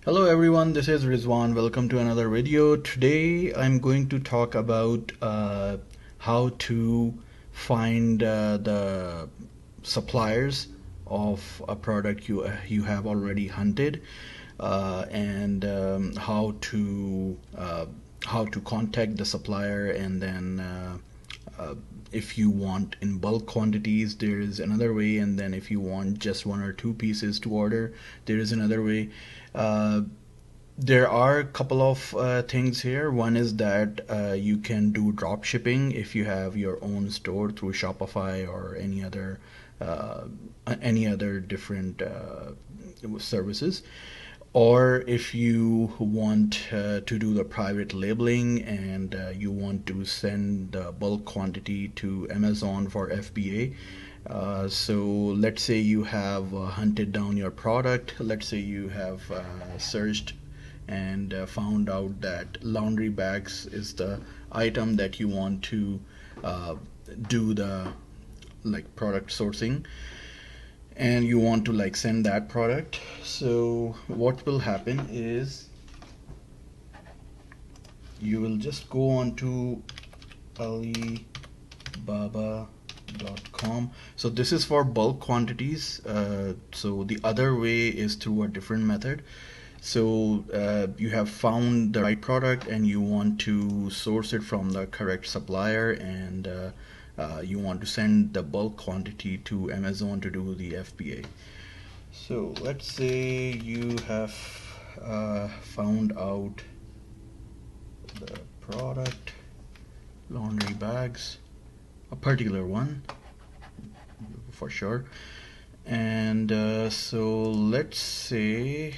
Hello everyone, this is Rizwan. Welcome to another video. Today I'm going to talk about how to find the suppliers of a product you have already hunted, and how to contact the supplier, and then uh, if you want in bulk quantities, there is another way, and then if you want just one or two pieces to order, there is another way. uh, there are a couple of things here. One is that you can do drop shipping if you have your own store through Shopify or uh, any other different services. Or if you want to do the private labeling, and you want to send the bulk quantity to Amazon for FBA. So let's say you have hunted down your product. Let's say you have searched and found out that laundry bags is the item that you want to uh, do the product sourcing, and you want to send that product. So what will happen is you will just go on to Alibaba.com. So this is for bulk quantities. So the other way is through a different method. So you have found the right product and you want to source it from the correct supplier, and you want to send the bulk quantity to Amazon to do the FBA. So let's say you have found out the product, laundry bags, a particular one for sure. And so let's say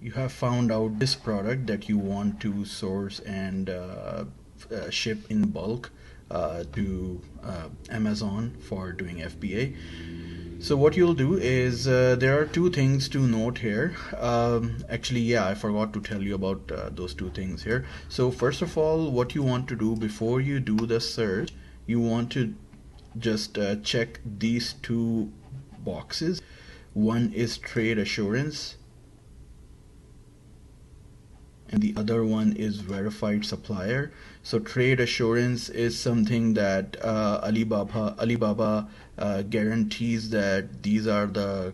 you have found out this product that you want to source and ship in bulk to Amazon for doing FBA. So what you'll do is there are two things to note here. Actually, yeah, I forgot to tell you about those two things here. So first of all, what you want to do before you do the search, you want to just check these two boxes. One is trade assurance, and the other one is verified supplier. So trade assurance is something that Alibaba guarantees that these are the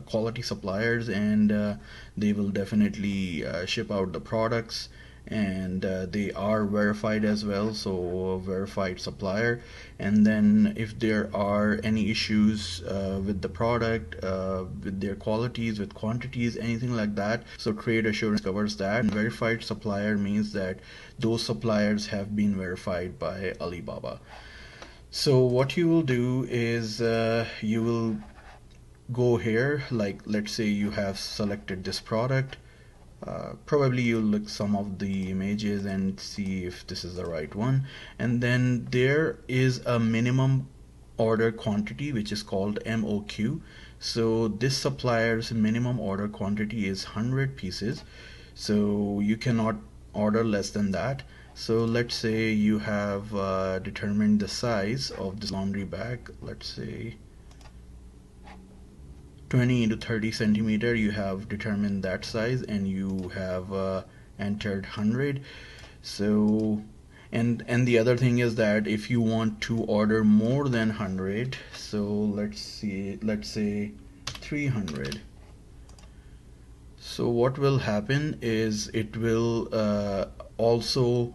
quality suppliers, and they will definitely ship out the products, and they are verified as well, so a verified supplier. And then if there are any issues with the product, with their qualities, with quantities, anything like that, so trade assurance covers that. And verified supplier means that those suppliers have been verified by Alibaba. So what you will do is you will go here, like let's say you have selected this product. Probably you'll look some of the images and see if this is the right one, and then there is a minimum order quantity which is called MOQ. So this supplier's minimum order quantity is 100 pieces, so you cannot order less than that. So let's say you have determined the size of this laundry bag. Let's say 20 into 30 centimeter, you have determined that size, and you have entered 100. So and the other thing is that if you want to order more than 100, so let's say 300. So what will happen is it will also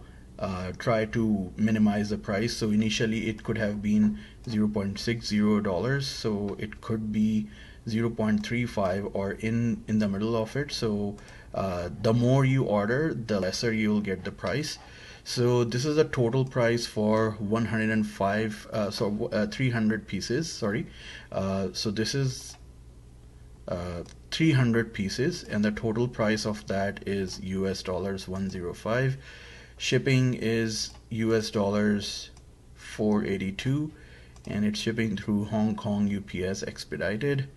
try to minimize the price. So initially it could have been $0.60, so it could be 0.35 or in the middle of it. So the more you order, the lesser you'll get the price. So this is the total price for 105 300 pieces, sorry. So this is 300 pieces, and the total price of that is US dollars 105. Shipping is US dollars 482, and it's shipping through Hong Kong UPS expedited,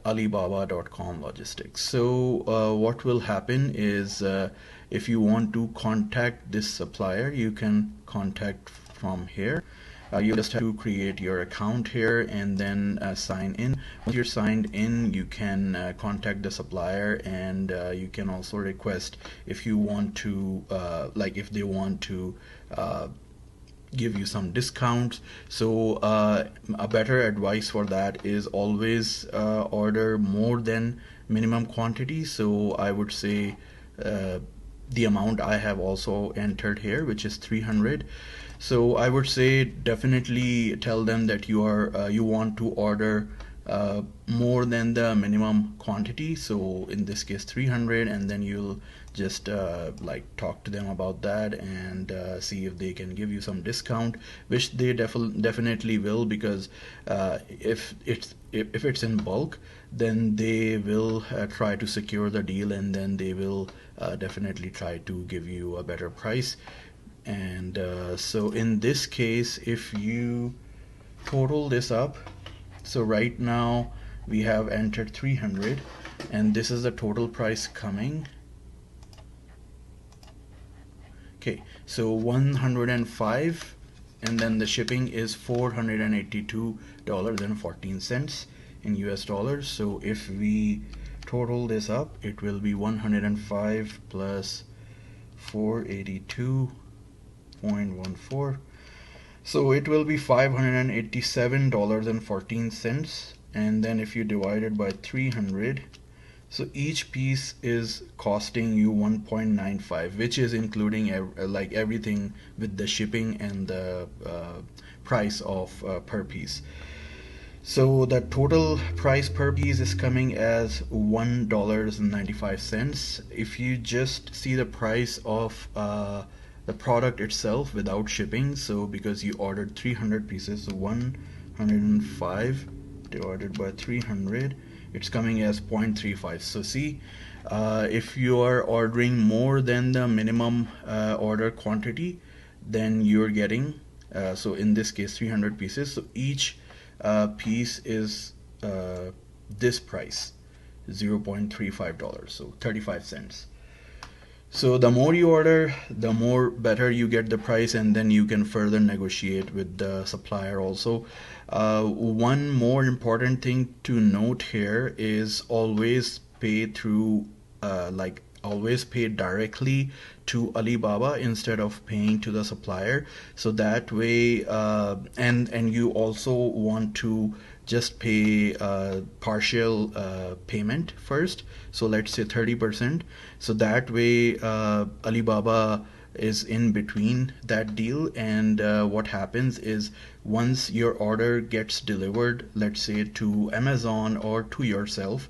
Alibaba.com logistics. So what will happen is if you want to contact this supplier, you can contact from here. You just have to create your account here and then sign in. Once you're signed in, you can contact the supplier, and you can also request if you want to, like if they want to give you some discounts. So a better advice for that is always order more than minimum quantity. So I would say the amount I have also entered here, which is 300. So I would say definitely tell them that you want to order more than the minimum quantity. So in this case 300, and then you'll just like talk to them about that and see if they can give you some discount, which they definitely will, because if it's in bulk, then they will try to secure the deal, and then they will definitely try to give you a better price. And so in this case, if you total this up, so right now we have entered 300, and this is the total price coming. Okay, so 105, and then the shipping is $482.14 in US dollars. So if we total this up, it will be 105 plus 482.14. So it will be $587.14. And then if you divide it by 300, so each piece is costing you 1.95, which is including like everything with the shipping and the price of per piece. So the total price per piece is coming as $1.95. If you just see the price of the product itself without shipping, so because you ordered 300 pieces, so 105 divided by 300, it's coming as 0.35. So see, if you are ordering more than the minimum order quantity, then you're getting, so in this case 300 pieces, so each piece is this price, $0.35, so 35 cents. So the more you order, the more better you get the price, and then you can further negotiate with the supplier also. One more important thing to note here is always pay through like always pay directly to Alibaba instead of paying to the supplier. So that way, and you also want to just pay partial payment first. So let's say 30%. So that way, Alibaba is in between that deal, and what happens is once your order gets delivered, let's say to Amazon or to yourself,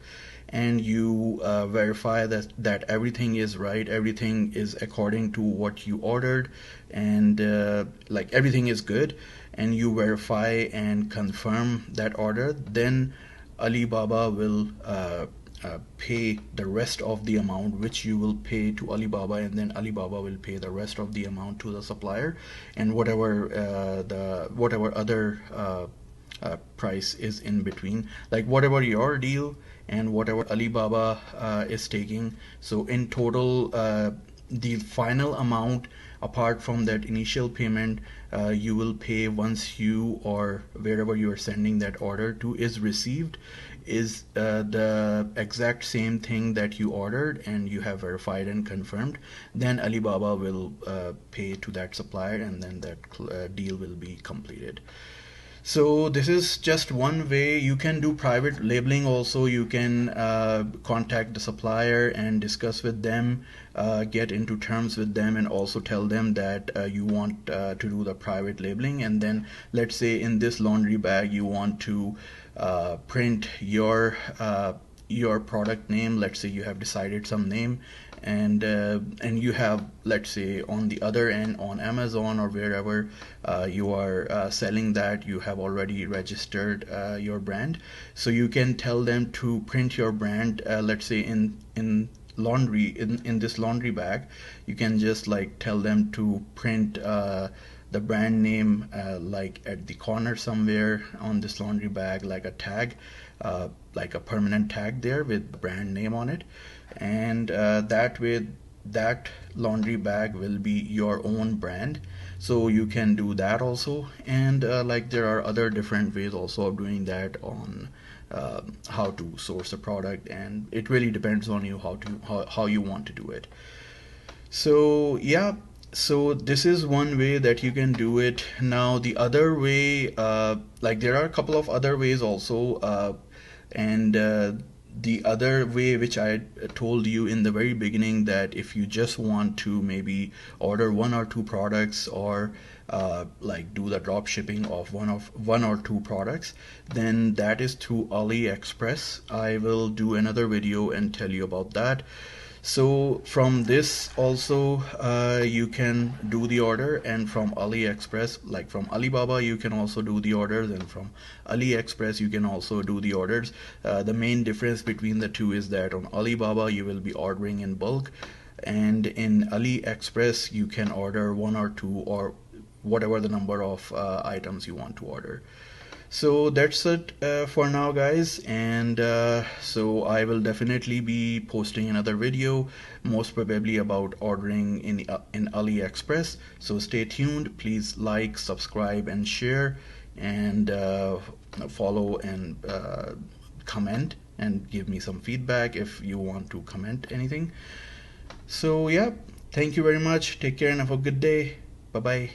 and you verify that everything is right, everything is according to what you ordered, and like everything is good, and you verify and confirm that order, then Alibaba will pay the rest of the amount which you will pay to Alibaba, and then Alibaba will pay the rest of the amount to the supplier, and whatever other price is in between, like whatever your deal and whatever Alibaba is taking. So in total, the final amount apart from that initial payment you will pay once you or wherever you are sending that order to is received is the exact same thing that you ordered and you have verified and confirmed. Then Alibaba will pay to that supplier, and then that deal will be completed. So this is just one way. You can do private labeling also. You can contact the supplier and discuss with them, get into terms with them, and also tell them that you want to do the private labeling. And then let's say in this laundry bag you want to print your product name. Let's say you have decided some name, and you have, let's say on the other end on Amazon or wherever you are selling that, you have already registered your brand. So you can tell them to print your brand, let's say in laundry, in this laundry bag. You can just like tell them to print the brand name like at the corner somewhere on this laundry bag, like a tag, like a permanent tag there with brand name on it. And that way that laundry bag will be your own brand. So you can do that also. And like there are other different ways also of doing that on how to source a product, and it really depends on you how you want to do it. So yeah, so this is one way that you can do it. Now the other way, like there are a couple of other ways also, and the other way which I told you in the very beginning, that if you just want to maybe order one or two products, or like do the drop shipping of one or two products, then that is through AliExpress. I will do another video and tell you about that. So from this also you can do the order, and from AliExpress, like from Alibaba, you can also do the orders, and from AliExpress you can also do the orders. The main difference between the two is that on Alibaba you will be ordering in bulk, and in AliExpress you can order one or two, or whatever the number of items you want to order. So that's it for now, guys, and so I will definitely be posting another video, most probably about ordering in AliExpress. So stay tuned. Please like, subscribe, and share, and follow, and comment, and give me some feedback if you want to comment anything. So yeah, thank you very much. Take care and have a good day. Bye bye.